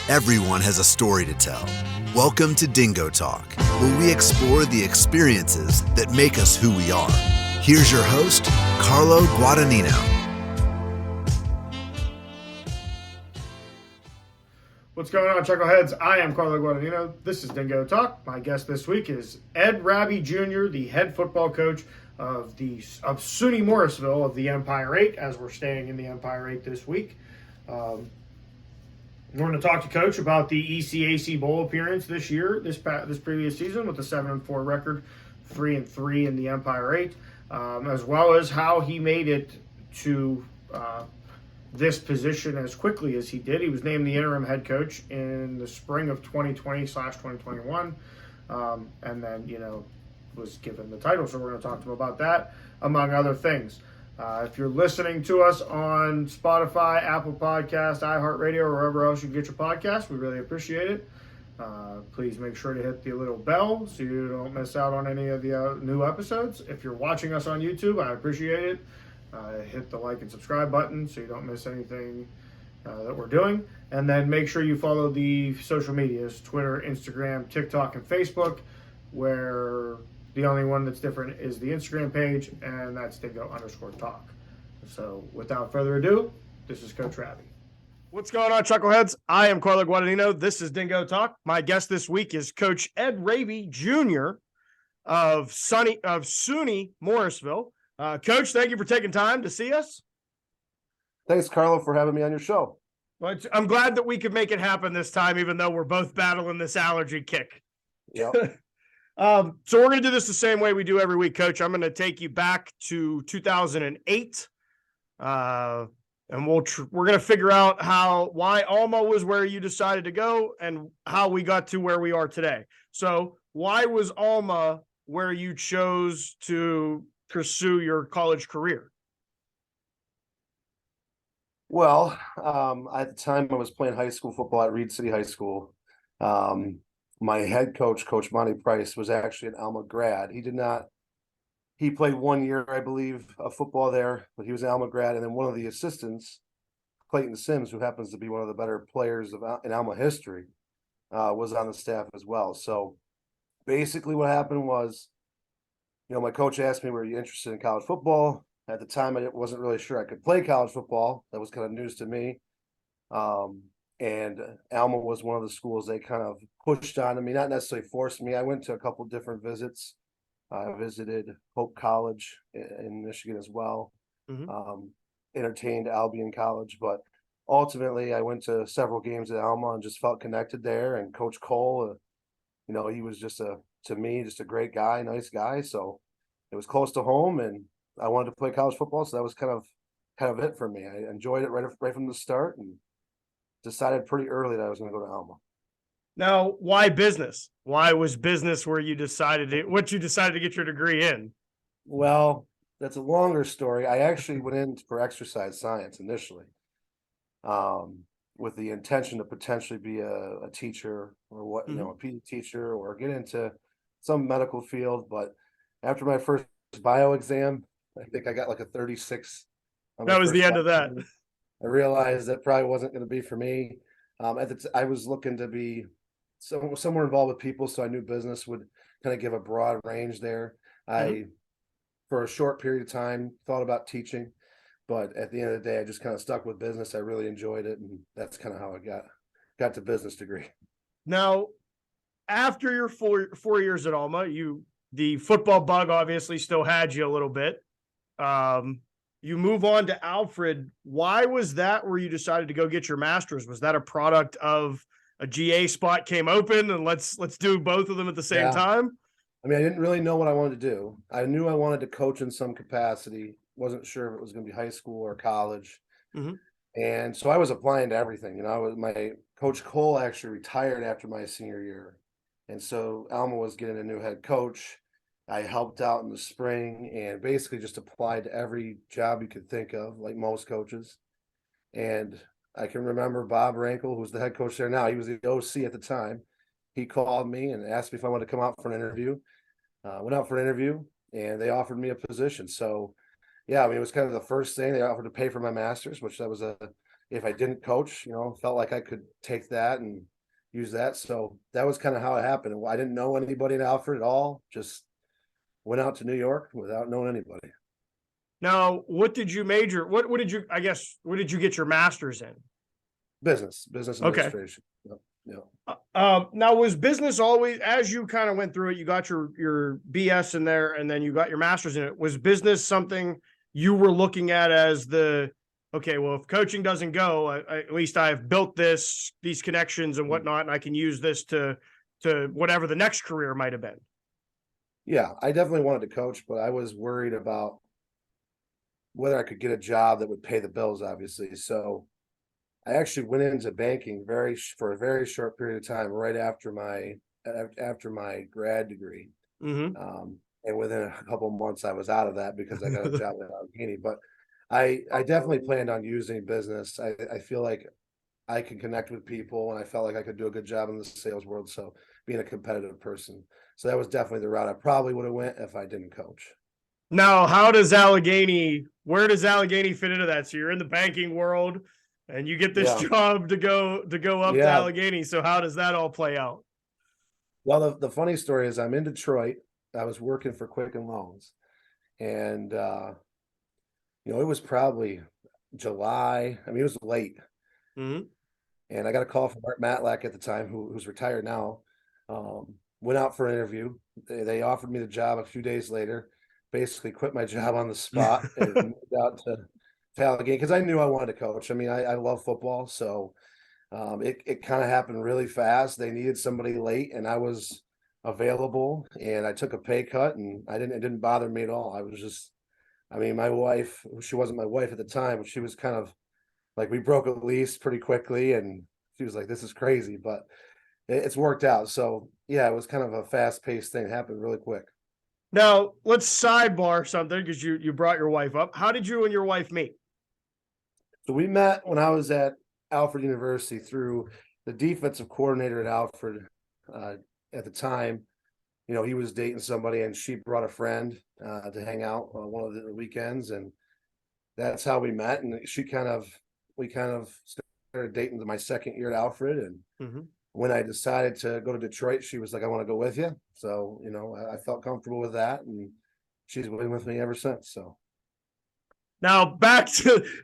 Everyone has a story to tell. Welcome to DingoTalk, where we explore the experiences that make us who we are. Here's your host, Carlo Guadagnino. What's going on, Chuckleheads? I am Carlo Guadagnino. This is DingoTalk. My guest this week is Ed Raby Jr., the head football coach of SUNY Morrisville of the Empire 8, as we're staying in the Empire 8 this week. We're going to talk to Coach about the ECAC Bowl appearance this year, this previous season, with a 7-4 record, 3-3 in the Empire 8, as well as how he made it to this position as quickly as he did. He was named the interim head coach in the spring of 2020/2021, and then, was given the title. So we're going to talk to him about that, among other things. If you're listening to us on Spotify, Apple Podcasts, iHeartRadio, or wherever else you get your podcast, we really appreciate it. Please make sure to hit the little bell so you don't miss out on any of the new episodes. If you're watching us on YouTube, I appreciate it. Hit the like and subscribe button so you don't miss anything that we're doing. And then make sure you follow the social medias, Twitter, Instagram, TikTok, and Facebook, where the only one that's different is the Instagram page, and that's Dingo_Talk. So without further ado, this is Coach Raby. What's going on, Chuckleheads? I am Carlo Guadagnino. This is DingoTalk. My guest this week is Coach Ed Raby Jr. of SUNY Morrisville. Coach, thank you for taking time to see us. Thanks, Carlo, for having me on your show. Well, I'm glad that we could make it happen this time, even though we're both battling this allergy kick. Yep. So we're going to do this the same way we do every week, Coach. I'm going to take you back to 2008, and we're going to figure out why Alma was where you decided to go and how we got to where we are today. So why was Alma where you chose to pursue your college career? Well, at the time I was playing high school football at Reed City High School. My head coach, Coach Monty Price, was actually an Alma grad. He played 1 year, I believe, of football there, but he was an Alma grad. And then one of the assistants, Clayton Sims, who happens to be one of the better players in Alma history, was on the staff as well. So basically what happened was, my coach asked me, were you interested in college football? At the time, I wasn't really sure I could play college football. That was kind of news to me. And Alma was one of the schools they kind of pushed on me, not necessarily forced me. I went to a couple different visits. I visited Hope College in Michigan as well. Mm-hmm. Entertained Albion College, but ultimately I went to several games at Alma and just felt connected there. And Coach Cole, he was just to me, just a great guy, nice guy. So it was close to home, and I wanted to play college football. So that was kind of it for me. I enjoyed it right from the start, and decided pretty early that I was going to go to Alma. Now, why business? Why was business where you decided to get your degree in? Well, that's a longer story. I actually went in for exercise science initially, with the intention to potentially be a teacher or a PE teacher or get into some medical field. But after my first bio exam, I think I got like a 36. That was the end of that. I realized that probably wasn't going to be for me. I was looking to be somewhere involved with people, so I knew business would kind of give a broad range there. I, for a short period of time, thought about teaching, but at the end of the day, I just kind of stuck with business. I really enjoyed it, and that's kind of how I got the business degree. Now, after your four years at Alma, the football bug obviously still had you a little bit. You move on to Alfred. Why was that where you decided to go get your master's? Was that a product of a GA spot came open and let's do both of them at the same time? I mean, I didn't really know what I wanted to do. I knew I wanted to coach in some capacity. Wasn't sure if it was going to be high school or college. Mm-hmm. And so I was applying to everything. My Coach Cole actually retired after my senior year. And so Alma was getting a new head coach. I helped out in the spring and basically just applied to every job you could think of, like most coaches. And I can remember Bob Rankle, who's the head coach there now. He was the OC at the time. He called me and asked me if I wanted to come out for an interview. Went out for an interview, and they offered me a position. So, yeah, I mean, it was kind of the first thing. They offered to pay for my master's, which that was a if I didn't coach, felt like I could take that and use that. So that was kind of how it happened. I didn't know anybody in Alfred at all. Just went out to New York without knowing anybody. Now, what did you major? What did you? I guess what did you get your master's in? Business Okay. administration. Yep. Now, was business always, as you kind of went through it, you got your BS in there, and then you got your master's in it. Was business something you were looking at as okay, well, if coaching doesn't go, at least I've built these connections and whatnot, and I can use this to whatever the next career might have been. Yeah, I definitely wanted to coach, but I was worried about whether I could get a job that would pay the bills, obviously. So I actually went into banking for a very short period of time, right after my grad degree. Mm-hmm. And within a couple of months, I was out of that because I got a job at Allegheny. But I definitely planned on using business. I feel like I can connect with people, and I felt like I could do a good job in the sales world. So being a competitive person. So that was definitely the route I probably would have went if I didn't coach. Now, where does Allegheny fit into that? So you're in the banking world and you get this job to go up to Allegheny. So how does that all play out? Well, the funny story is I'm in Detroit. I was working for Quicken Loans, and it was probably July. I mean, it was late. Mm-hmm. And I got a call from Art Matlack at the time, who's retired now. Went out for an interview. They offered me the job a few days later. Basically quit my job on the spot and moved out to Allegheny because I knew I wanted to coach. I mean, I love football, so it kind of happened really fast. They needed somebody late, and I was available, and I took a pay cut, and it didn't bother me at all. I was just, I mean, my wife, she wasn't my wife at the time, but she was kind of like, we broke a lease pretty quickly, and she was like, "This is crazy," but it's worked out. So yeah, it was kind of a fast-paced thing. It happened really quick. Now let's sidebar something because you brought your wife up. How did you and your wife meet? So we met when I was at Alfred University through the defensive coordinator at Alfred. At the time, he was dating somebody, and she brought a friend to hang out on one of the weekends, and that's how we met. And we kind of started dating my second year at Alfred, and when I decided to go to Detroit, she was like, "I want to go with you." So I felt comfortable with that, and she's been with me ever since. So. Now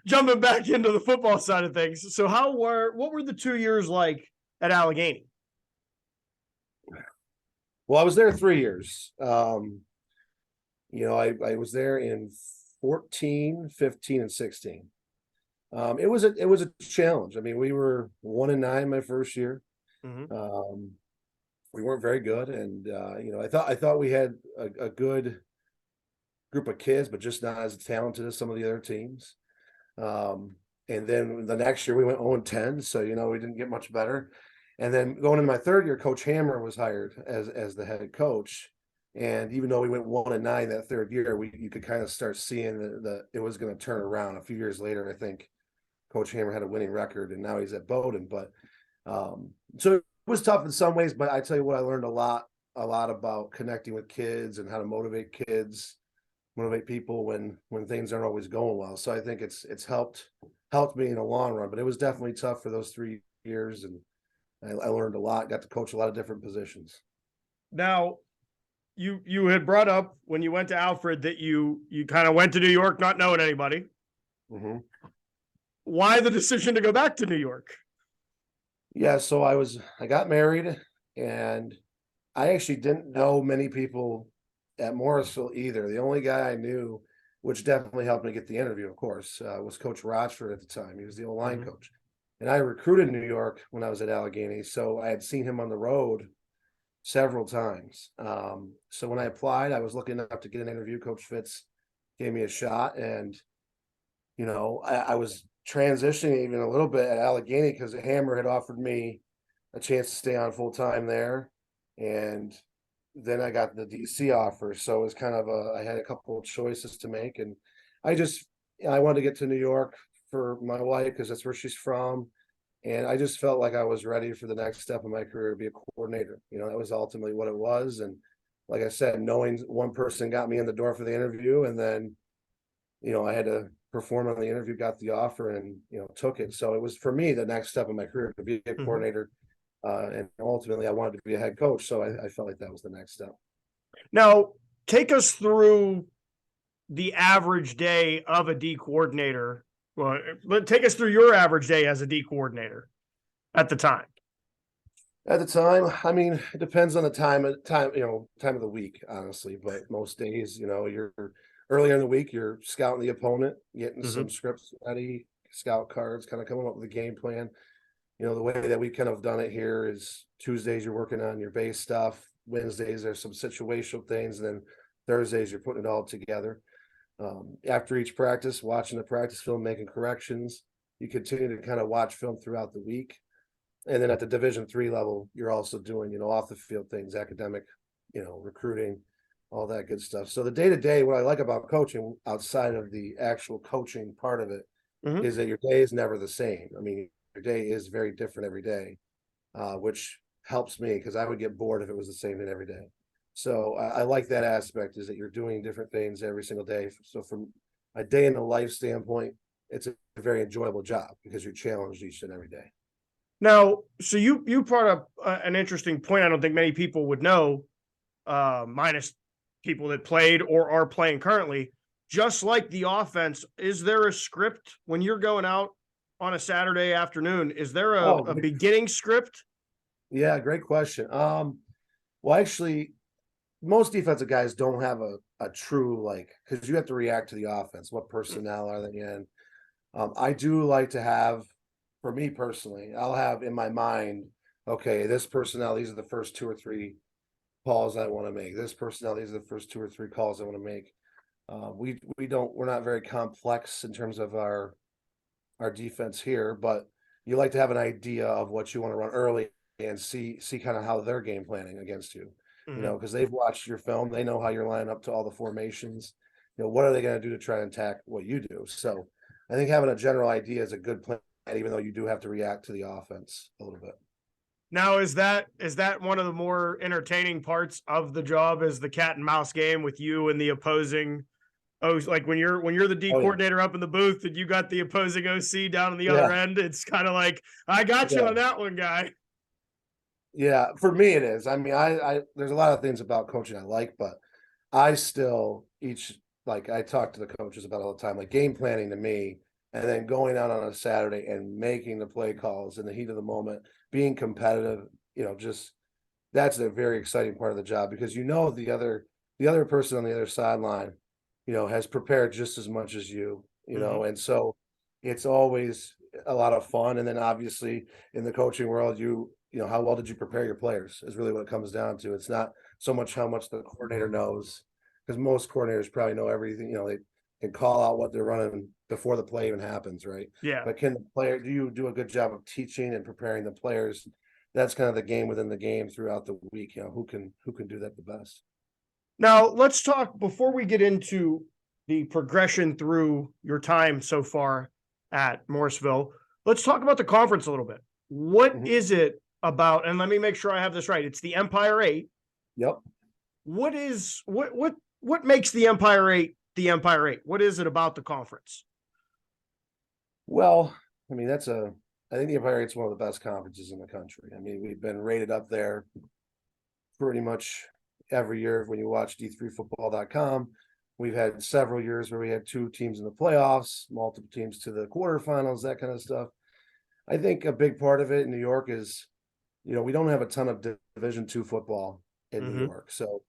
jumping back into the football side of things. So what were the 2 years like at Allegheny? Well, I was there 3 years. I was there in 14, 15, and 16. It was a challenge. I mean, we were 1-9 my first year. Mm-hmm. We weren't very good, and I thought we had a good group of kids, but just not as talented as some of the other teams. And then the next year we went 0-10, so we didn't get much better. And then going into my third year, Coach Hammer was hired as the head coach. And even though we went 1-9 that third year, you could kind of start seeing that it was going to turn around. A few years later, I think Coach Hammer had a winning record, and now he's at Bowdoin. But so it was tough in some ways, but I tell you what, I learned a lot about connecting with kids and how to motivate people when things aren't always going well. So I think it's helped me in the long run, but it was definitely tough for those 3 years, and I learned a lot, got to coach a lot of different positions. Now, you had brought up when you went to Alfred that you kind of went to New York not knowing anybody. Mm-hmm. Why the decision to go back to New York? Yeah, so I got married, and I actually didn't know many people at Morrisville either. The only guy I knew, which definitely helped me get the interview, of course, was Coach Rochford at the time. He was the O-line coach. And I recruited New York when I was at Allegheny, so I had seen him on the road several times. So when I applied, I was looking up to get an interview. Coach Fitz gave me a shot, and I was transitioning even a little bit at Allegheny because Hammer had offered me a chance to stay on full time there, and then I got the DC offer. So it was kind of I had a couple of choices to make, and I wanted to get to New York for my wife because that's where she's from. And I just felt like I was ready for the next step in my career to be a coordinator. That was ultimately what it was. And like I said, knowing one person got me in the door for the interview, and then, I had to performed on the interview, got the offer, and took it. So it was for me the next step in my career to be a coordinator, and ultimately I wanted to be a head coach. So I felt like that was the next step. Now, take us through the average day of a D coordinator. Well, take us through your average day as a D coordinator at the time. At the time, I mean, it depends on the time of the week, honestly. But most days, you're earlier in the week, you're scouting the opponent, getting some scripts ready, scout cards, kind of coming up with a game plan. The way that we kind of done it here is Tuesdays you're working on your base stuff. Wednesdays there's some situational things, and then Thursdays you're putting it all together. After each practice, watching the practice film, making corrections. You continue to kind of watch film throughout the week. And then at the Division III level, you're also doing, off the field things, academic, recruiting, all that good stuff. So the day-to-day, what I like about coaching outside of the actual coaching part of it is that your day is never the same. I mean, your day is very different every day, which helps me because I would get bored if it was the same thing every day. So I like that aspect, is that you're doing different things every single day. So from a day in the life standpoint, it's a very enjoyable job because you're challenged each and every day. Now, so you brought up an interesting point. I don't think many people would know, minus people that played or are playing currently. Just like the offense, is there a script when you're going out on a Saturday afternoon? Is there a beginning script? Yeah, great question. Well, actually, most defensive guys don't have a true, because you have to react to the offense. What personnel are they in? I do like to have, for me personally, I'll have in my mind, okay, this personnel, these are the first 2 or 3 calls I want to make. This personnel, these are the first 2 or 3 calls I want to make. We're not very complex in terms of our defense here, but you like to have an idea of what you want to run early and see kind of how they're game planning against you. Because they've watched your film, they know how you're lining up to all the formations. What are they going to do to try and attack what you do? So I think having a general idea is a good plan, even though you do have to react to the offense a little bit. Now, is that one of the more entertaining parts of the job, is the cat and mouse game with you and the opposing? Like when you're the D coordinator up in the booth and you got the opposing OC down on the other end, it's kind of like, I got you on that one, guy. Yeah, for me it is. I mean, I there's a lot of things about coaching I like, but I still I talk to the coaches about all the time, like game planning to me, and then going out on a Saturday and making the play calls in the heat of the moment, being competitive, just that's a very exciting part of the job, because the other person on the other sideline, has prepared just as much as you, and so it's always a lot of fun. And then obviously in the coaching world, how well did you prepare your players is really what it comes down to. It's not so much how much the coordinator knows, because most coordinators probably know everything. They can call out what they're running before the play even happens, right? Yeah. But do you do a good job of teaching and preparing the players? That's kind of the game within the game throughout the week. Who can do that the best? Now, let's talk, before we get into the progression through your time so far at Morrisville, let's talk about the conference a little bit. What is it about? And let me make sure I have this right. It's the Empire 8. Yep. What makes the Empire 8 the Empire 8? What is it about the conference? Well, I mean, I think the Empire 8 is one of the best conferences in the country. I mean, we've been rated up there pretty much every year. When you watch D3football.com, we've had several years where we had 2 teams in the playoffs, multiple teams to the quarterfinals, that kind of stuff. I think a big part of it in New York is, we don't have a ton of Division II football in New York. So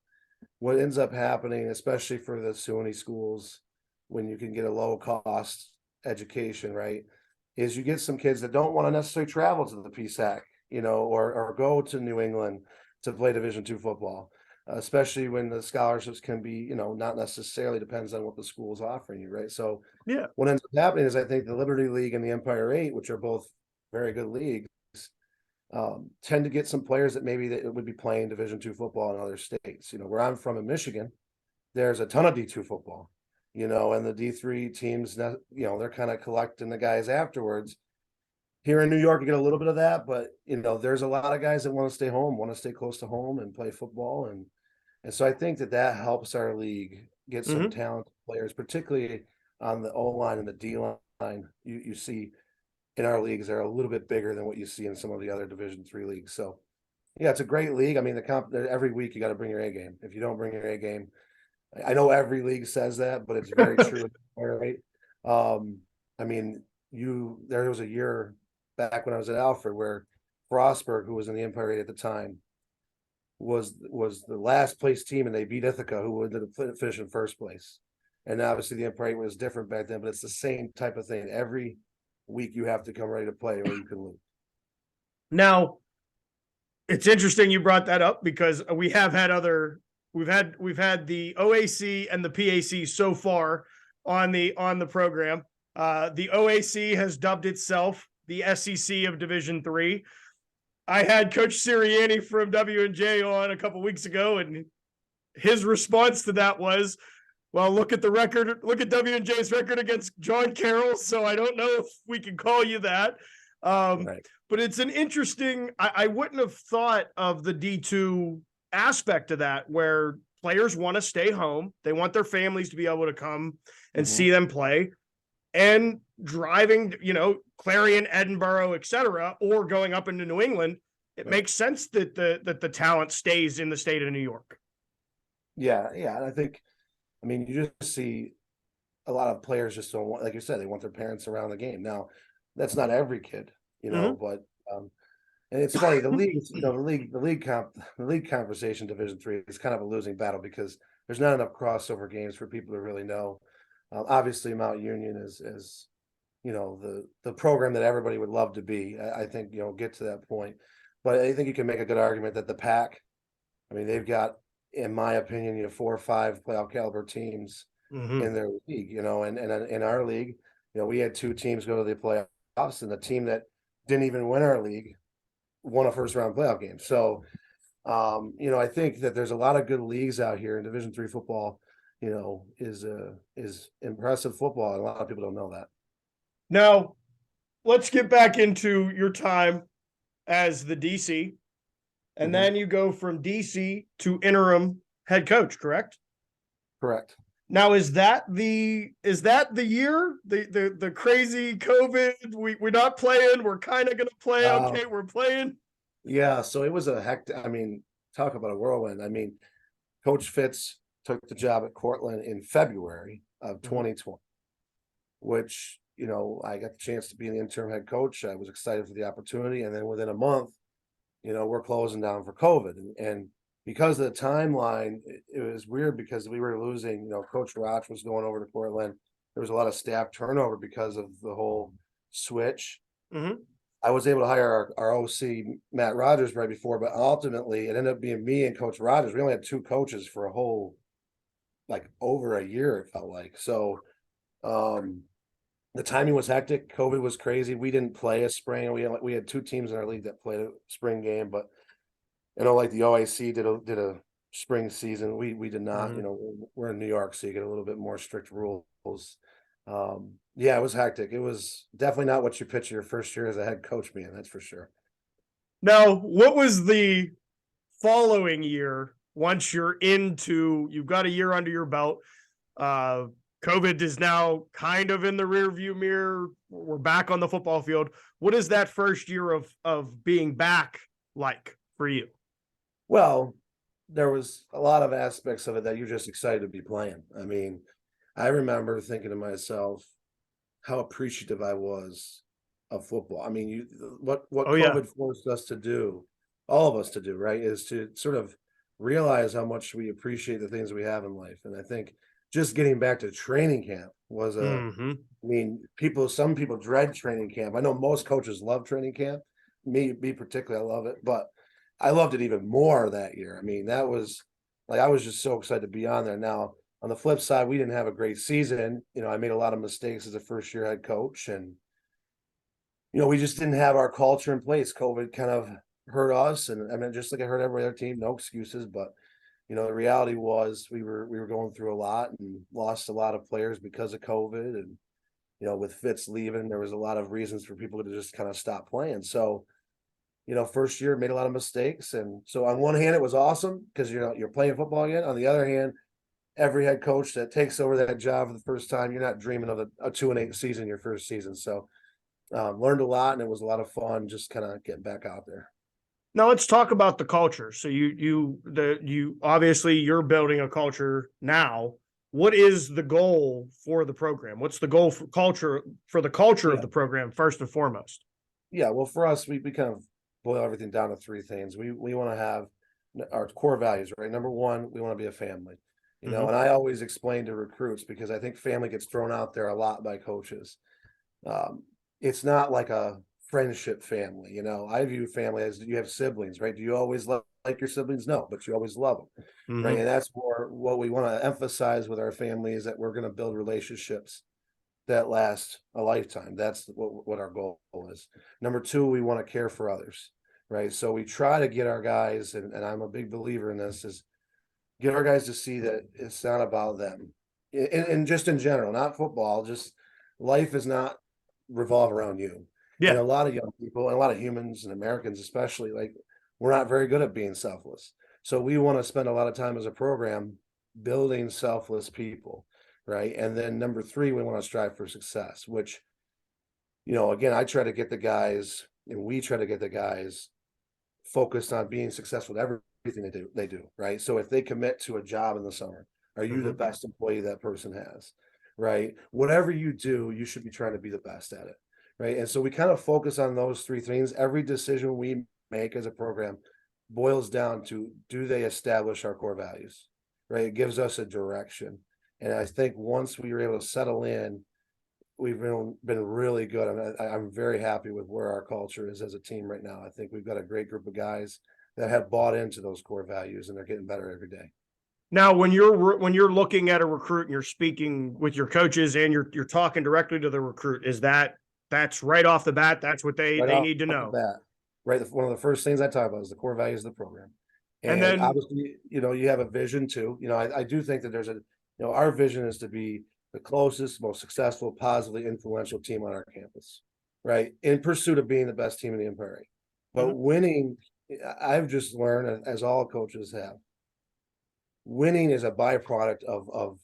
what ends up happening, especially for the SUNY schools, when you can get a low cost education, right, is you get some kids that don't want to necessarily travel to the PSAC, or go to New England to play Division II football, especially when the scholarships can be, not necessarily, depends on what the school is offering you, right? So what ends up happening is, I think the Liberty League and the Empire 8, which are both very good leagues, tend to get some players that maybe that would be playing Division II football in other states. Where I'm from in Michigan, there's a ton of D2 football, and the D3 teams, they're kind of collecting the guys afterwards. Here in New York, you get a little bit of that, but there's a lot of guys that want to stay home, want to stay close to home and play football, and so I think that helps our league get some talented players, particularly on the O line and the D line, you see in our leagues are a little bit bigger than what you see in some of the other Division III leagues. So yeah, it's a great league. I mean, every week you got to bring your A game. If you don't bring your A game, I know every league says that, but it's very true. Right? I mean, there was a year back when I was at Alfred where Frostburg, who was in the Empire 8 at the time, was the last place team, and they beat Ithaca, who would finish in first place. And obviously the Empire 8 was different back then, but it's the same type of thing. Every week you have to come ready to play or you can lose. Now, it's interesting you brought that up because we've had the OAC and the PAC so far on the program. The OAC has dubbed itself the SEC of Division III. I had Coach Sirianni from W&J on a couple weeks ago, and his response to that was, well, look at the record. Look at W&J's record against John Carroll. So I don't know if we can call you that. Right. But it's an interesting, I wouldn't have thought of the D2 aspect of that, where players want to stay home. They want their families to be able to come and see them play, and driving, Clarion, Edinburgh, etc., or going up into New England. It makes sense that the talent stays in the state of New York. Yeah. And I mean, you just see a lot of players just don't want, like you said, they want their parents around the game. Now, that's not every kid, but and it's funny, the league conversation Division III is kind of a losing battle because there's not enough crossover games for people to really know. Obviously, Mount Union is the program that everybody would love to be. I think get to that point, but I think you can make a good argument that the PAC, I mean, they've got, in my opinion, 4 or 5 playoff caliber teams in their league. And in our league, we had 2 teams go to the playoffs, and the team that didn't even win our league won a first round playoff game. So, I think that there's a lot of good leagues out here, in Division III football, is impressive football. And a lot of people don't know that. Now, let's get back into your time as the DC, and then you go from DC to interim head coach, correct? Correct. Now, is that the year, the crazy COVID? We're not playing. We're kind of going to play. Okay, we're playing. Yeah. So it was a hectic. I mean, talk about a whirlwind. I mean, Coach Fitz took the job at Cortland in February of 2020, which I got the chance to be the interim head coach. I was excited for the opportunity, and then within a month, we're closing down for COVID, and because of the timeline, it was weird because we were losing, Coach Roch was going over to Portland. There was a lot of staff turnover because of the whole switch. I was able to hire our OC, Matt Rogers, right before, but ultimately it ended up being me and Coach Rogers. We only had 2 coaches for a whole, over a year, it felt like. So the timing was hectic. COVID was crazy. We didn't play a spring. We had 2 teams in our league that played a spring game, but like the OAC did a spring season. We did not. We're in New York, so you get a little bit more strict rules. Yeah, it was hectic. It was definitely not what you picture your first year as a head coach being, that's for sure. Now, what was the following year once you've got a year under your belt? COVID is now kind of in the rearview mirror. We're back on the football field. What is that first year of being back like for you? Well, there was a lot of aspects of it that you're just excited to be playing. I mean, I remember thinking to myself how appreciative I was of football. I mean, what COVID forced us to do, all of us to do, right, is to sort of realize how much we appreciate the things we have in life. And I think just getting back to training camp was I mean, some people dread training camp. I know most coaches love training camp. Me particularly, I love it, but I loved it even more that year. I mean, that was I was just so excited to be on there. Now, on the flip side, we didn't have a great season. I made a lot of mistakes as a first year head coach, and we just didn't have our culture in place. COVID kind of hurt us, and I mean, just like it hurt every other team. No excuses, but the reality was we were going through a lot and lost a lot of players because of COVID, and with Fitz leaving, there was a lot of reasons for people to just kind of stop playing. So first year made a lot of mistakes. And so on one hand, it was awesome because, you're playing football again. On the other hand, every head coach that takes over that job for the first time, you're not dreaming of a 2-8 season your first season. So learned a lot, and it was a lot of fun just kind of getting back out there. Now let's talk about the culture. So you obviously you're building a culture now. What is the goal for the program? What's the goal for the culture of the program first and foremost? Yeah, well, for us, we kind of boil everything down to three things. We want to have our core values, right? Number one, we want to be a family. You know, and I always explain to recruits, because I think family gets thrown out there a lot by coaches. It's not like a friendship family. You know, I view family as you have siblings, right? Do you always like your siblings? No, but you always love them, right? And that's more what we want to emphasize with our family, is that we're going to build relationships that last a lifetime. That's what our goal is. Number two, we want to care for others, right? So we try to get our guys, and I'm a big believer in this, is get our guys to see that it's not about them. And just in general, not football, just life is not revolve around you. Yeah. And a lot of young people and a lot of humans and Americans especially, like, we're not very good at being selfless. So we want to spend a lot of time as a program building selfless people, right? And then number three, we want to strive for success, which, you know, again, I try to get the guys, and we try to get the guys focused on being successful at everything they do, right? So if they commit to a job in the summer, are you the best employee that person has, right? Whatever you do, you should be trying to be the best at it, right? And so we kind of focus on those three things. Every decision we make as a program boils down to, do they establish our core values, right? It gives us a direction. And I think once we were able to settle in, we've been really good. I'm very happy with where our culture is as a team right now. I think we've got a great group of guys that have bought into those core values, and they're getting better every day. Now, when you're looking at a recruit and you're speaking with your coaches and you're talking directly to the recruit, that's right off the bat, that's what they need to know. Right. One of the first things I talk about is the core values of the program. And then obviously, you know, you have a vision too. You know, I do think that there's our vision is to be the closest, most successful, positively influential team on our campus, right? In pursuit of being the best team in the Empire. But winning, I've just learned, as all coaches have, winning is a byproduct of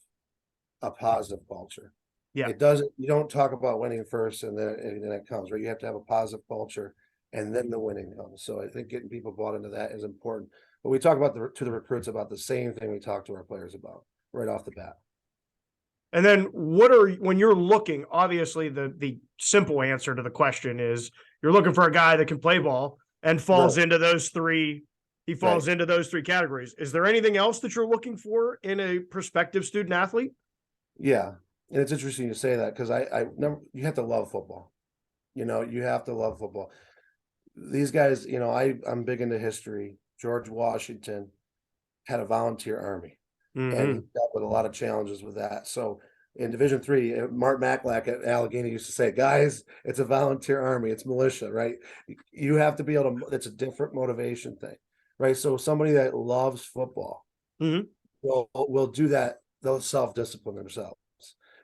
a positive culture. Yeah. You don't talk about winning first and then it comes, right? You have to have a positive culture, and then the winning comes. So I think getting people bought into that is important. But we talk about to the recruits about the same thing we talk to our players about right off the bat. And then when you're looking, obviously the simple answer to the question is you're looking for a guy that can play ball and falls into those three. He falls into those three categories. Is there anything else that you're looking for in a prospective student athlete? Yeah. And it's interesting you say that, because you have to love football. You know, you have to love football. These guys, you know, I'm big into history. George Washington had a volunteer army, and he dealt with a lot of challenges with that. So in Division III, Mark Macklack at Allegheny used to say, guys, it's a volunteer army, it's militia, right? You have to be able to, it's a different motivation thing, right? So somebody that loves football will do that. They'll self-discipline themselves.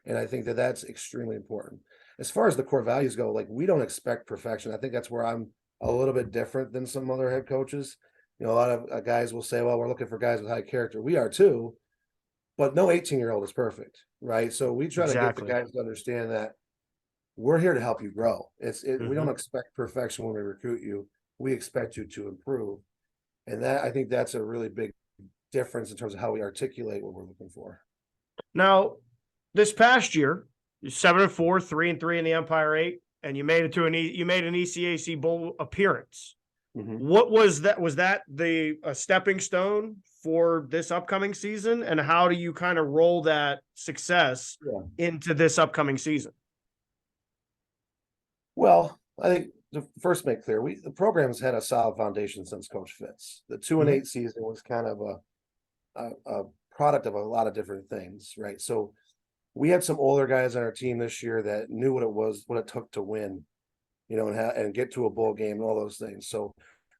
And I think that that's extremely important. As far as the core values go, like, we don't expect perfection. I think that's where I'm a little bit different than some other head coaches. You know, a lot of guys will say, well, we're looking for guys with high character. We are too, but no 18-year-old is perfect, right? So we try to get the guys to understand that we're here to help you grow. We don't expect perfection when we recruit you. We expect you to improve. And that, I think that's a really big difference in terms of how we articulate what we're looking for. Now, this past year, you're 7-4, 3-3 in the Empire 8, and you made an ECAC bowl appearance. What was that? Was that a stepping stone for this upcoming season? And how do you kind of roll that success into this upcoming season? Well, I think to first make clear, the program's had a solid foundation since Coach Fitz. The 2-8 season was kind of a product of a lot of different things, right? So we had some older guys on our team this year that knew what it took to win, you know, and get to a bowl game and all those things. So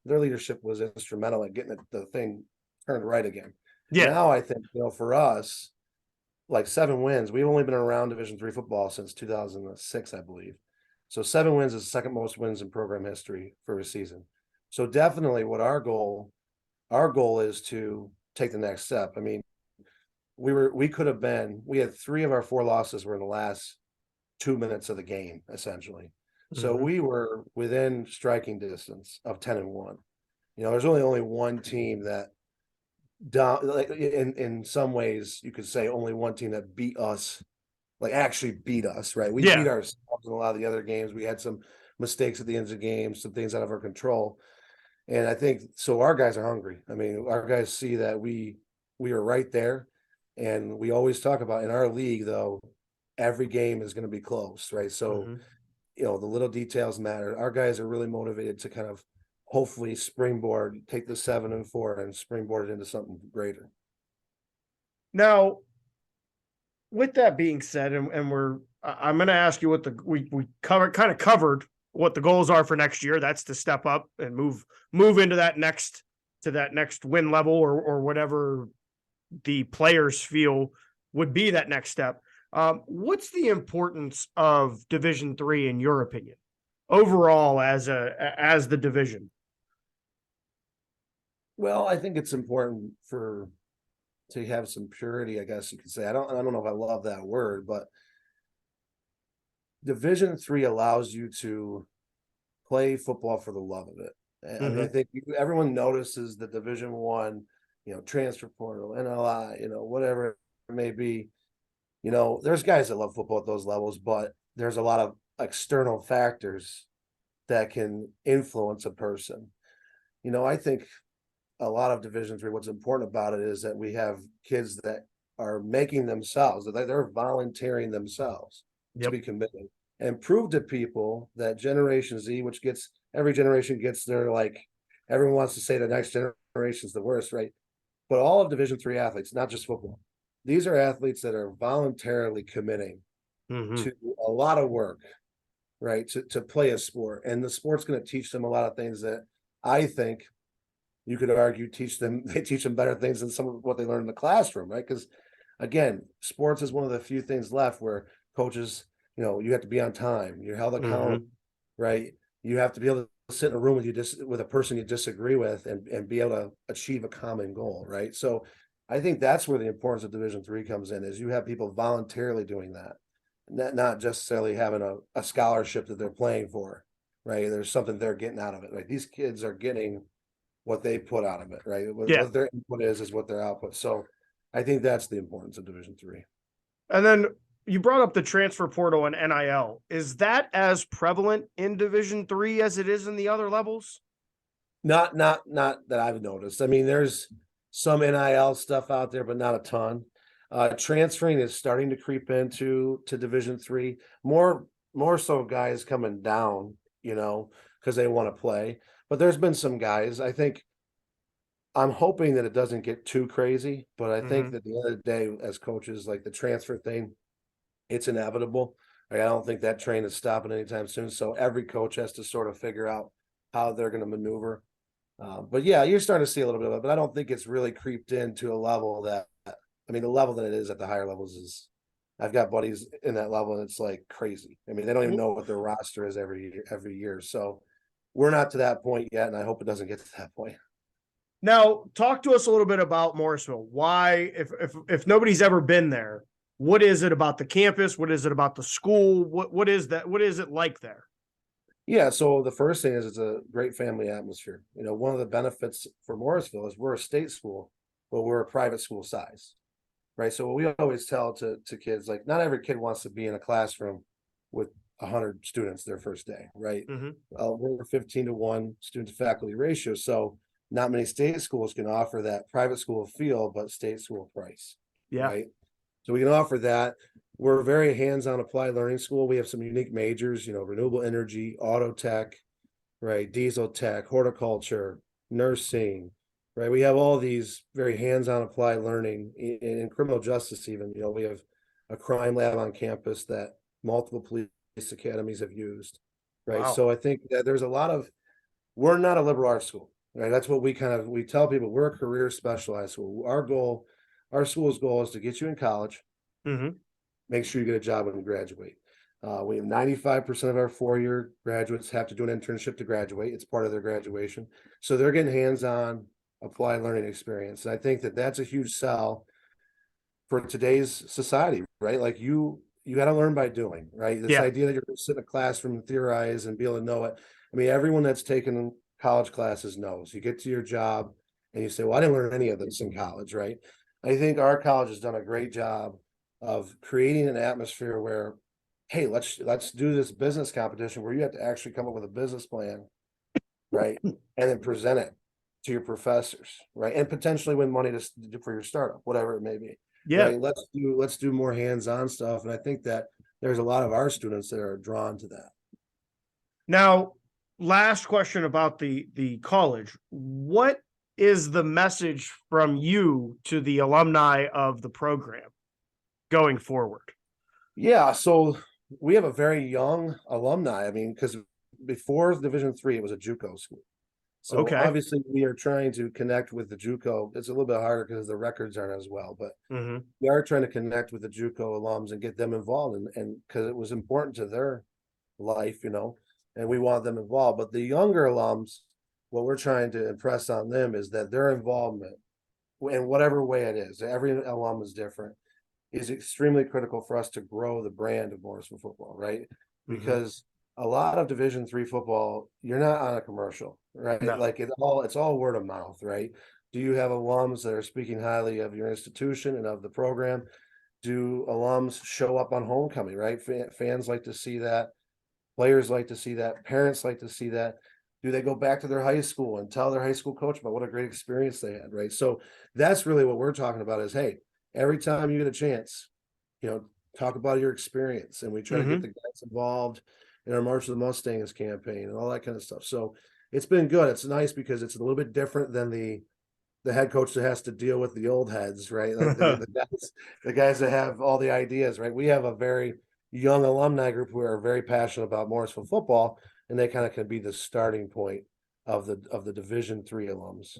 their leadership was instrumental in getting the thing turned right again. Now I think, you know, for us, like 7 wins, we've only been around Division III football since 2006, I believe. So 7 wins is the second most wins in program history for a season. So definitely our goal is to take the next step. I mean, we had 3 of our 4 losses were in the last 2 minutes of the game, essentially. So we were within striking distance of 10-1. There's only one team that like in some ways you could say only one team that beat us, like actually beat us, right? We beat ourselves in a lot of the other games. We had some mistakes at the ends of games, some things out of our control. And I think so our guys are hungry. I mean, our guys see that we are right there. And we always talk about in our league, though, every game is going to be close, right? So, the little details matter. Our guys are really motivated to kind of hopefully springboard, take the 7-4 and springboard it into something greater. Now, with that being said, and I'm going to ask you what we covered what the goals are for next year. That's to step up and move into that next win level or whatever the players feel would be that next step. What's the importance of Division III in your opinion, overall as the division? Well, I think it's important to have some purity, I guess you could say. I don't know if I love that word, but Division III allows you to play football for the love of it. I mean, I think everyone notices the Division I, transfer portal, NLI, whatever it may be. There's guys that love football at those levels, but there's a lot of external factors that can influence a person. I think a lot of Division III, what's important about it is that we have kids that are making themselves, that they're volunteering themselves to be committed and prove to people that Generation Z, which every generation gets their, like, everyone wants to say the next generation is the worst, right? But all of Division III athletes, not just football, these are athletes that are voluntarily committing to a lot of work, right? To play a sport. And the sport's going to teach them a lot of things that I think you could argue they teach them better things than some of what they learn in the classroom, right? Because again, sports is one of the few things left where coaches, you have to be on time, you're held accountable, right? You have to be able to sit in a room with a person you disagree with and be able to achieve a common goal, right? So I think that's where the importance of Division III comes in, is you have people voluntarily doing that, not necessarily having a scholarship that they're playing for, right? There's something they're getting out of it, right? These kids are getting what they put out of it, right? What their input is what their output. So I think that's the importance of Division III. And then you brought up the transfer portal and NIL. Is that as prevalent in Division III as it is in the other levels? Not that I've noticed. I mean, there's some NIL stuff out there, but not a ton. Transferring is starting to creep into Division III. More so guys coming down, because they want to play. But there's been some guys, I think, I'm hoping that it doesn't get too crazy, but I think that at the end of the day, as coaches, like the transfer thing, it's inevitable. Like, I don't think that train is stopping anytime soon. So every coach has to sort of figure out how they're going to maneuver. But yeah, you're starting to see a little bit of it, but I don't think it's really creeped into a level the level that it is at the higher levels is, I've got buddies in that level and it's like crazy. I mean, they don't even know what their roster is every year. So we're not to that point yet, and I hope it doesn't get to that point. Now, talk to us a little bit about Morrisville. Why, if nobody's ever been there, what is it about the campus? What is it about the school? What is that? What is it like there? Yeah, so the first thing is it's a great family atmosphere. One of the benefits for Morrisville is we're a state school, but we're a private school size, right? So what we always tell to kids, like, not every kid wants to be in a classroom with 100 students their first day, right? We're 15-1 student to faculty ratio, so not many state schools can offer that private school feel, but state school price, right? So we can offer that. We're a very hands-on applied learning school. We have some unique majors, renewable energy, auto tech, right? Diesel tech, horticulture, nursing, right? We have all these very hands-on applied learning in criminal justice even. We have a crime lab on campus that multiple police academies have used, right? Wow. So I think that there's a lot of, we're not a liberal arts school, right? That's what we tell people. We're a career specialized school. Our school's goal is to get you in college, make sure you get a job when you graduate. We have 95% of our 4-year graduates have to do an internship to graduate. It's part of their graduation. So they're getting hands-on applied learning experience. And I think that that's a huge sell for today's society, right? Like you got to learn by doing, right? This Yeah. idea that you're going to sit in a classroom and theorize and be able to know it. I mean, everyone that's taken college classes knows. You get to your job and you say, well, I didn't learn any of this in college, right? I think our college has done a great job of creating an atmosphere where, hey, let's do this business competition where you have to actually come up with a business plan, right? And then present it to your professors, right? And potentially win money for your startup, whatever it may be. Yeah. Right. Let's do more hands-on stuff. And I think that there's a lot of our students that are drawn to that. Now, last question about the college. What is the message from you to the alumni of the program going forward? Yeah, so we have a very young alumni. I mean, because before Division III, it was a JUCO school. So Okay. obviously we are trying to connect with the JUCO. It's a little bit harder because the records aren't as well, but we are trying to connect with the JUCO alums and get them involved, and because it was important to their life, and we want them involved. But the younger alums, what we're trying to impress on them is that their involvement, in whatever way it is, every alum is different, is extremely critical for us to grow the brand of Morrisville football, right? Because a lot of Division III football, you're not on a commercial, right? No. Like it's all word of mouth, right? Do you have alums that are speaking highly of your institution and of the program? Do alums show up on homecoming, right? Fans like to see that. Players like to see that. Parents like to see that. Do they go back to their high school and tell their high school coach about what a great experience they had, right? So that's really what we're talking about is, hey, every time you get a chance, talk about your experience. And we try to get the guys involved in our March of the Mustangs campaign and all that kind of stuff. So it's been good. It's nice because it's a little bit different than the head coach that has to deal with the old heads, right? Like the guys that have all the ideas, right? We have a very young alumni group who are very passionate about Morrisville football, and they kind of can be the starting point of the Division III alums.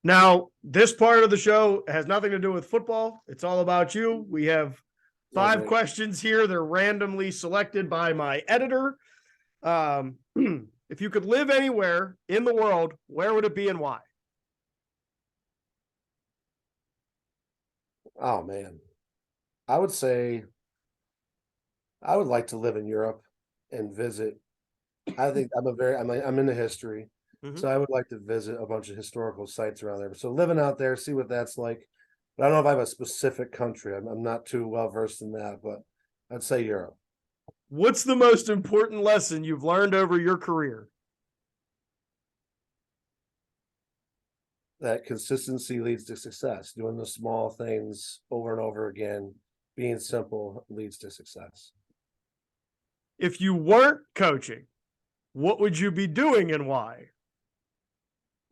Now, this part of the show has nothing to do with football. It's all about you. We have 5 questions here. They're randomly selected by my editor. If you could live anywhere in the world, where would it be and why? Oh man, I would say I would like to live in Europe and visit. I think I'm into history, so I would like to visit a bunch of historical sites around there. So living out there, see what that's like. But I don't know if I have a specific country. I'm not too well versed in that, but I'd say Europe. What's the most important lesson you've learned over your career? That consistency leads to success. Doing the small things over and over again, being simple leads to success. If you weren't coaching, what would you be doing and why?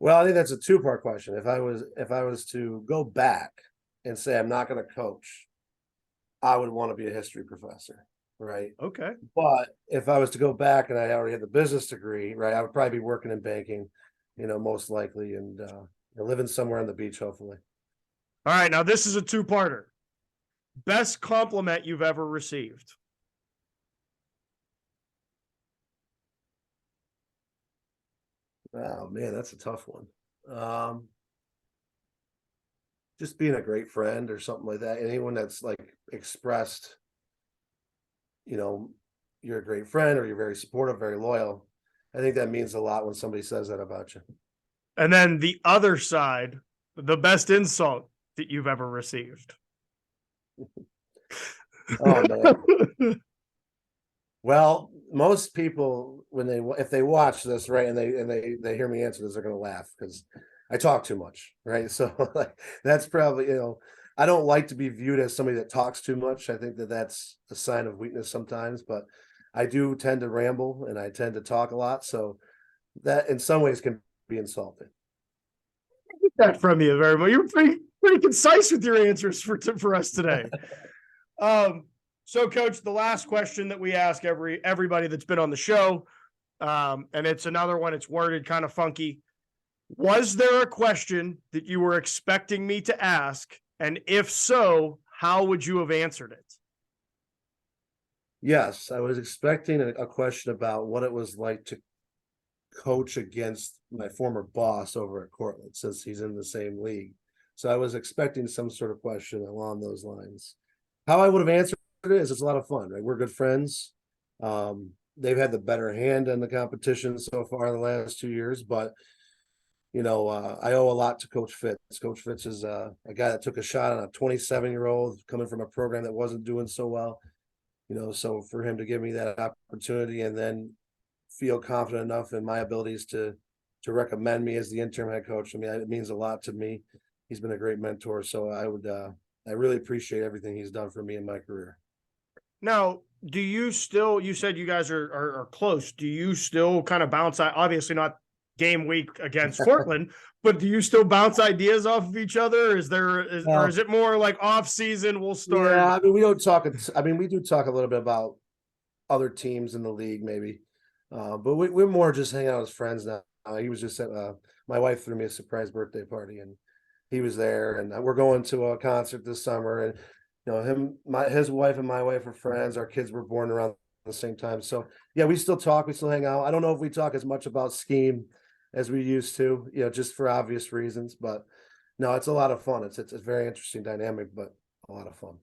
Well, I think that's a 2-part question. If I was to go back and say I'm not going to coach, I would want to be a history professor, right? Okay. But if I was to go back and I already had the business degree, right, I would probably be working in banking, most likely, and living somewhere on the beach, hopefully. All right, now this is a 2-parter. Best compliment you've ever received? Oh man, that's a tough one. Just being a great friend or something like that. Anyone that's like expressed, you're a great friend or you're very supportive, very loyal. I think that means a lot when somebody says that about you. And then the other side, the best insult that you've ever received? Oh man. Well, most people if they watch this, right, and they hear me answer this, they're going to laugh because I talk too much, right? So that's probably, I don't like to be viewed as somebody that talks too much. I think that that's a sign of weakness sometimes, but I do tend to ramble and I tend to talk a lot. So that in some ways can be insulting. I get that from you very much. You're pretty concise with your answers for us today. So, Coach, the last question that we ask everybody that's been on the show, and it's another one. It's worded kind of funky. Was there a question that you were expecting me to ask? And if so, how would you have answered it? Yes, I was expecting a question about what it was like to coach against my former boss over at Cortland, since he's in the same league. So I was expecting some sort of question along those lines. How I would have answered it is it's a lot of fun, right? We're good friends. They've had the better hand in the competition so far in the last 2 years, but I owe a lot to Coach Fitz. Coach Fitz is a guy that took a shot on a 27-year-old coming from a program that wasn't doing so well. So for him to give me that opportunity and then feel confident enough in my abilities to recommend me as the interim head coach, I mean, it means a lot to me. He's been a great mentor. So I really appreciate everything he's done for me in my career. Now, do you still, you said you guys are close. Do you still kind of bounce, obviously not game week against Portland, but do you still bounce ideas off of each other? Or is it more like off season we'll start? Yeah, I mean, we don't talk. I mean, we do talk a little bit about other teams in the league, maybe. But we're more just hanging out as friends now. He was just at my wife threw me a surprise birthday party, and he was there. And we're going to a concert this summer. And his wife and my wife are friends. Our kids were born around the same time, so yeah, we still talk. We still hang out. I don't know if we talk as much about scheme as we used to, just for obvious reasons. But no, it's a lot of fun. It's a very interesting dynamic, but a lot of fun.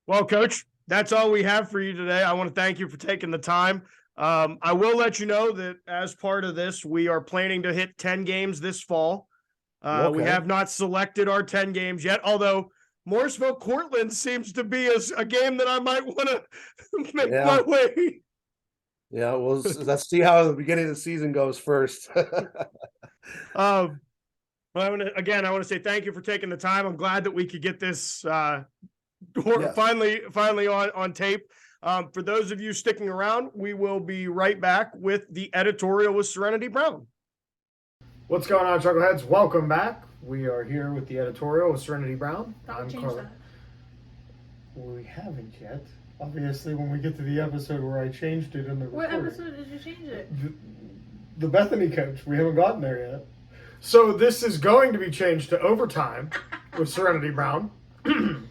Well, Coach, that's all we have for you today. I want to thank you for taking the time. I will let you know that as part of this, we are planning to hit 10 games this fall. Okay. We have not selected our 10 games yet, although Morrisville Cortland seems to be a game that I might want to make my way. Yeah, well, let's see how the beginning of the season goes first. Well, I want to say thank you for taking the time. I'm glad that we could get this finally on tape. For those of you sticking around, we will be right back with the editorial with Serenity Brown. What's going on, Chuckleheads? Welcome back. We are here with the editorial with Serenity Brown. I'm Carla. We haven't yet. Obviously, when we get to the episode where I changed it in the recording. What episode did you change it? The Bethany Coach. We haven't gotten there yet. So this is going to be changed to Overtime with Serenity Brown. We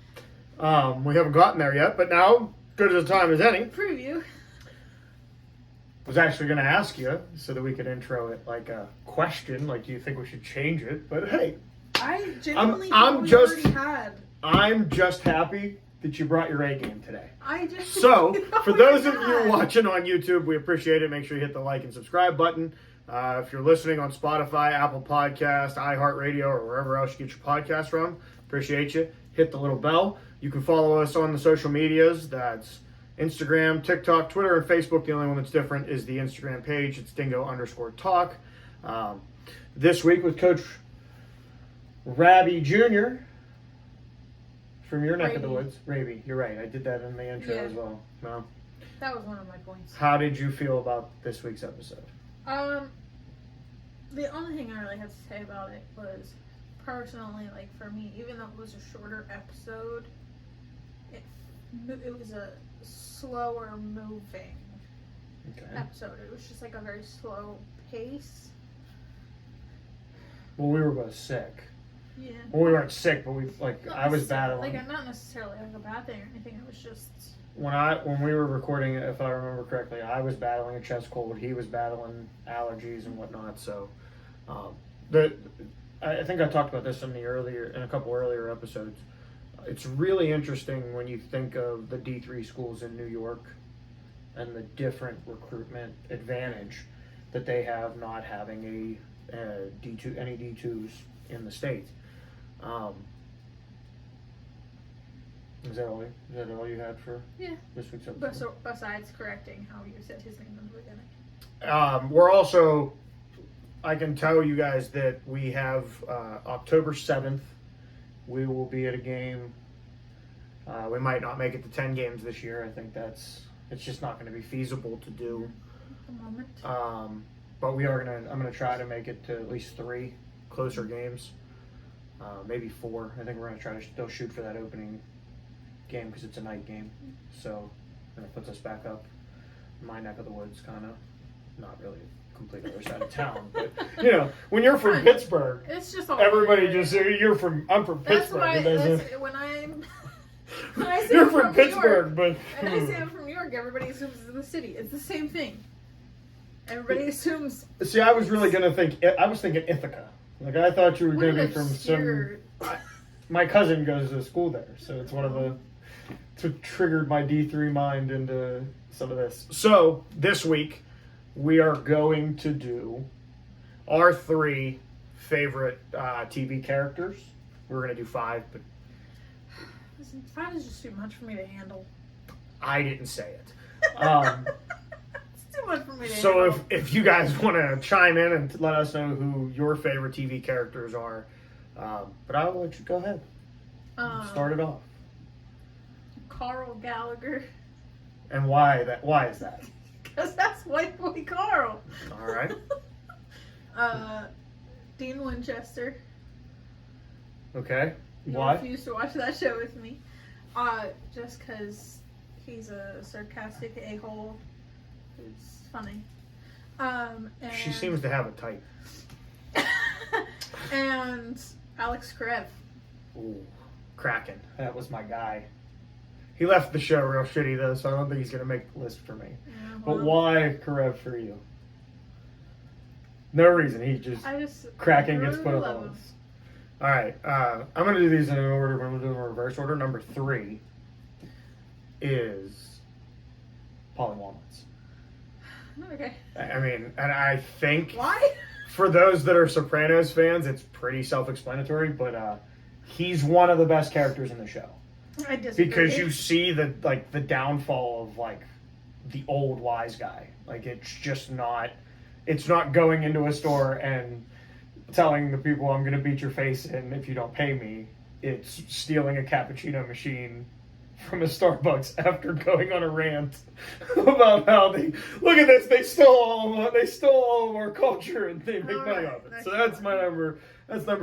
haven't gotten there yet, but now, good as a time as any. Preview. I was actually going to ask you so that we could intro it like a question, like do you think we should change it? But hey, I genuinely I'm just happy that you brought your A game today. So, for those of you watching on YouTube, we appreciate it. Make sure you hit the like and subscribe button. If you're listening on Spotify, Apple Podcast, iHeartRadio, or wherever else you get your podcast from, appreciate you. Hit the little bell. You can follow us on the social medias. That's Instagram, TikTok, Twitter, and Facebook. The only one that's different is the Instagram page. It's Dingo_Talk. This week with Coach Raby Jr., from your neck of the woods. Raby, you're right. I did that in the intro as well. No? That was one of my points. How did you feel about this week's episode? The only thing I really have to say about it was, personally, like for me, even though it was a shorter episode, it was a slower moving episode. It was just like a very slow pace. Well, we were both sick. Yeah. Well, we weren't sick, but I was battling. Like, not necessarily like a bad thing or anything. It was just when we were recording it, if I remember correctly, I was battling a chest cold. He was battling allergies and whatnot. So, I think I talked about this in a couple earlier episodes. It's really interesting when you think of the D3 schools in New York and the different recruitment advantage that they have not having any D2s in the state. Is that all you had for this week's episode? But so, besides correcting how you said his name in the beginning. We're also, I can tell you guys that we have October 7th, we will be at a game. We might not make it to 10 games this year. I think it's just not going to be feasible to do. At the moment. But I'm going to try to make it to at least 3 closer games. Maybe 4. I think we're going to try to still shoot for that opening game because it's a night game. So it puts us back up in my neck of the woods, kind of. Not really complete other side of town, but when you're from Pittsburgh, it's just all everybody just I'm from Pittsburgh. When I say you're I'm from Pittsburgh, but and I say I'm from New York, everybody assumes it's the city. It's the same thing. Everybody assumes. See, I was really gonna think. I was thinking Ithaca. Like I thought you were gonna be from some my cousin goes to school there, so it's one of the. It triggered my D3 mind into some of this. So this week we are going to do our 3 favorite TV characters. We're going to do 5, but 5 is just too much for me to handle. I didn't say it. It's too much for me to handle. So if you guys want to chime in and let us know who your favorite TV characters are, but I'll let you go ahead. Start it off. Carl Gallagher. And why is that? Because that's White Boy Carl. All right. Dean Winchester. Okay. You Why? refused to watch that show with me. Just because he's a sarcastic a-hole who's funny. And She seems to have a type. and Alex Karev. Ooh, Kraken. That was my guy. He left the show real shitty though, so I don't think he's gonna make the list for me. Yeah, But why Karev for you? No reason. Kraken gets put on the list. All right, I'm gonna do these in order. I'm gonna do them in reverse order. Number 3 is Polly Walnuts. Okay. I mean, and I think Why? for those that are Sopranos fans, it's pretty self-explanatory. But he's one of the best characters in the show. I disagree. Because you see the downfall of like the old wise guy. Like it's not going into a store and telling the people I'm gonna beat your face in if you don't pay me. It's stealing a cappuccino machine from a Starbucks after going on a rant about how they look at this, they stole all of our culture and they make money off it. So that's number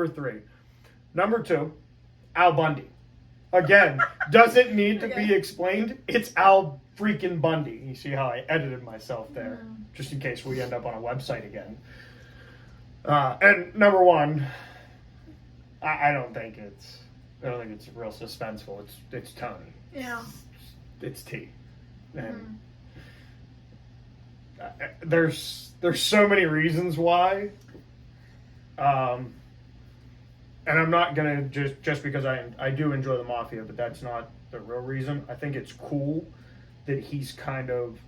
3. Number 2, Al Bundy. Again, doesn't need to be explained. It's Al freaking Bundy. You see how I edited myself there, just in case we end up on a website again. And number 1, I don't think it's real suspenseful. It's Tony. Yeah. It's T. And there's so many reasons why. And I'm not gonna just because I do enjoy the Mafia, but that's not the real reason. I think it's cool that he's kind of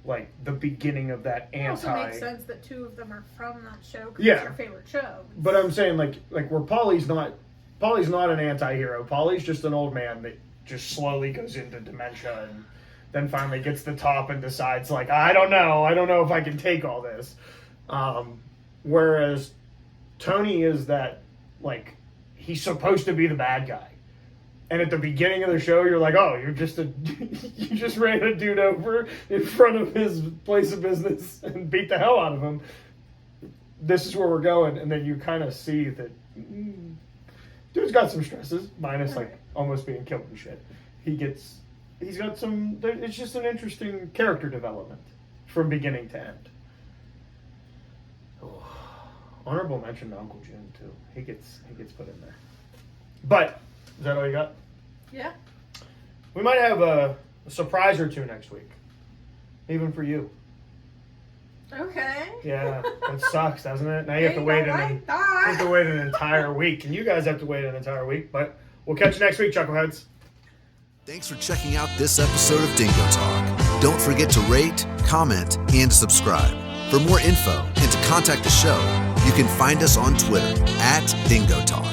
like the beginning of that anti. It also makes sense that 2 of them are from that show because Yeah. it's your favorite show. But I'm saying like where Paulie's not an anti-hero. Paulie's just an old man that just slowly goes into dementia and then finally gets the top and decides like I don't know if I can take all this. Whereas Tony is that. Like, he's supposed to be the bad guy. And at the beginning of the show, you're like, oh, you just ran a dude over in front of his place of business and beat the hell out of him. This is where we're going. And then you kind of see that dude's got some stresses, minus, like, almost being killed and shit. He's got some, it's just an interesting character development from beginning to end. Oh. Honorable mention to Uncle Jim too. He gets put in there. But is that all you got? Yeah. We might have a surprise or 2 next week, even for you. Okay. Yeah, it sucks, doesn't it? Now you have to wait an entire week, and you guys have to wait an entire week. But we'll catch you next week, Chuckleheads. Thanks for checking out this episode of Dingo Talk. Don't forget to rate, comment, and subscribe. For more info and to contact the show, you can find us on Twitter @DingoTalk.